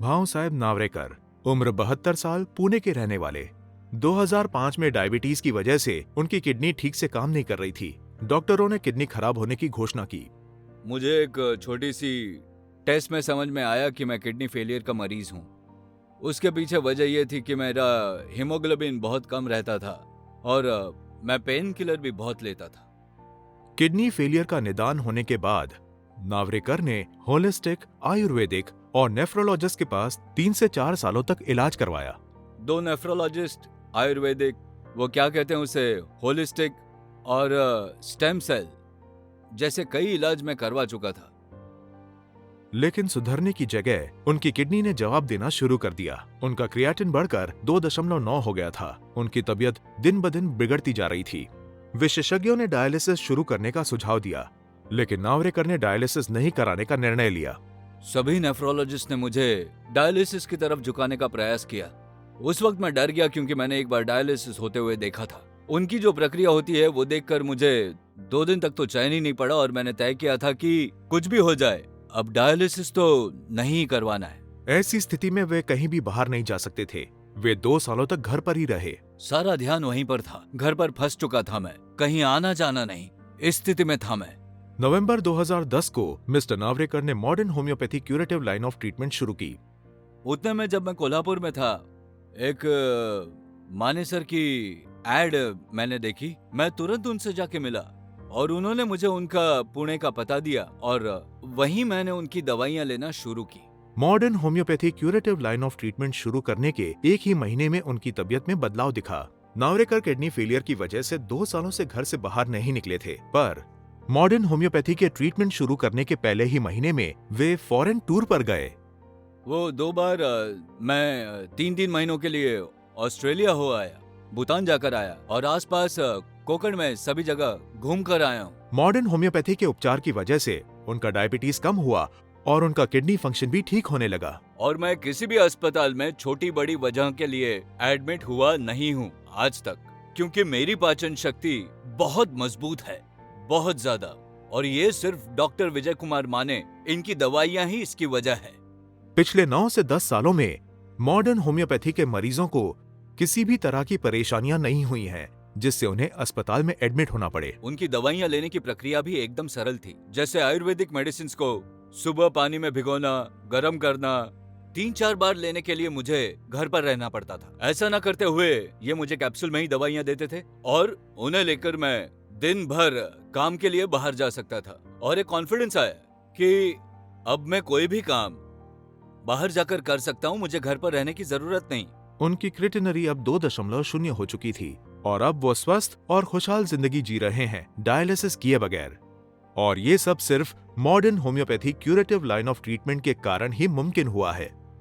भाऊ साहब नावरेकर, उम्र 72 साल, पुणे के रहने वाले। 2005 में डायबिटीज की वजह से उनकी किडनी ठीक से काम नहीं कर रही थी। डॉक्टरों ने किडनी खराब होने की घोषणा की। मुझे एक छोटी सी टेस्ट में समझ में आया कि मैं किडनी फेलियर का मरीज हूँ। उसके पीछे वजह यह थी कि मेरा हीमोग्लोबिन बहुत कम रहता था और मैं पेन किलर भी बहुत लेता था। किडनी फेलियर का निदान होने के बाद नावरेकर ने होलिस्टिक, आयुर्वेदिक और नेफ्रोलॉजिस्ट के पास 3 से 4 सालों तक इलाज करवाया। 2 नेफ्रोलॉजिस्ट, आयुर्वेदिक, वो क्या कहते हैं उसे, होलिस्टिक और स्टेम सेल जैसे कई इलाज मैं करवा चुका था। लेकिन सुधरने की जगह उनकी किडनी ने जवाब देना शुरू कर दिया। उनका क्रिएटिन बढ़कर 2.9 हो गया था। उनकी तबीयत दिन ब दिन बिगड़ती जा रही थी। विशेषज्ञों ने डायलिसिस शुरू करने का सुझाव दिया, लेकिन नावरेकर ने डायलिसिस नहीं कराने का निर्णय लिया। सभी नेफ्रोलॉजिस्ट ने मुझे डायलिसिस की तरफ झुकाने का प्रयास किया। उस वक्त मैं डर गया क्योंकि मैंने एक बार डायलिसिस होते हुए देखा था। उनकी जो प्रक्रिया होती है वो देखकर मुझे 2 दिन तक तो चैन ही नहीं पड़ा और मैंने तय किया था कि कुछ भी हो जाए, अब डायलिसिस तो नहीं करवाना है। ऐसी स्थिति में वे कहीं भी बाहर नहीं जा सकते थे। वे 2 सालों तक घर पर ही रहे। सारा ध्यान वहीं पर था। घर पर फंस चुका था मैं, कहीं आना जाना नहीं। इस स्थिति में था मैं। नवंबर 2010 को मिस्टर नावरेकर ने modern homeopathy curative line of treatment शुरू की। उतने में जब मैं कोल्हापुर में था, एक मानेसर की एड मैंने देखी। मैं तुरंत उनसे जाके मिला और उन्होंने मुझे उनका पुणे का पता दिया और वहीं मैंने उनकी दवाइयां लेना शुरू की। Modern homeopathy curative line of treatment शुरू करने के एक ही महीने में उनकी तबीयत में बदलाव दिखा। नावरेकर किडनी फेलियर की वजह से 2 सालों से घर से बाहर नहीं निकले थे, पर मॉडर्न होम्योपैथी के ट्रीटमेंट शुरू करने के पहले ही महीने में वे फॉरेन टूर पर गए। वो 2 बार मैं 3-3 महीनों के लिए ऑस्ट्रेलिया हो आया, भूटान जाकर आया और आसपास कोकण में सभी जगह घूम कर आया हूँ। मॉडर्न होम्योपैथी के उपचार की वजह से उनका डायबिटीज कम हुआ और उनका किडनी फंक्शन भी ठीक होने लगा। और मैं किसी भी अस्पताल में छोटी बड़ी वजह के लिए एडमिट हुआ नहीं हूँ आज तक, क्योंकि मेरी पाचन शक्ति बहुत मजबूत है, बहुत ज्यादा। और ये सिर्फ डॉक्टर विजय कुमार माने, इनकी दवाइयां ही इसकी वजह है। पिछले 9 से 10 सालों में मॉडर्न होम्योपैथी के मरीजों को किसी भी तरह की परेशानियां नहीं हुई हैं, जिससे उन्हें अस्पताल में एडमिट होना पड़े। उनकी दवाइयां लेने की प्रक्रिया भी एकदम सरल थी। जैसे आयुर्वेदिक मेडिसिन को सुबह पानी में भिगोना, गर्म करना, 3-4 बार लेने के लिए मुझे घर पर रहना पड़ता था। ऐसा न करते हुए ये मुझे कैप्सूल में ही दवाइयां देते थे और उन्हें लेकर मैं दिन भर काम के लिए बाहर जा सकता था। और एक कॉन्फिडेंस आया कि अब मैं कोई भी काम बाहर जाकर कर सकता हूँ, मुझे घर पर रहने की जरूरत नहीं। उनकी क्रिटिनरी अब 2.0 हो चुकी थी और अब वो स्वस्थ और खुशहाल जिंदगी जी रहे हैं, डायलिसिस किए बगैर। और ये सब सिर्फ modern homeopathy curative line of treatment के कारण ही मुमकिन हुआ है।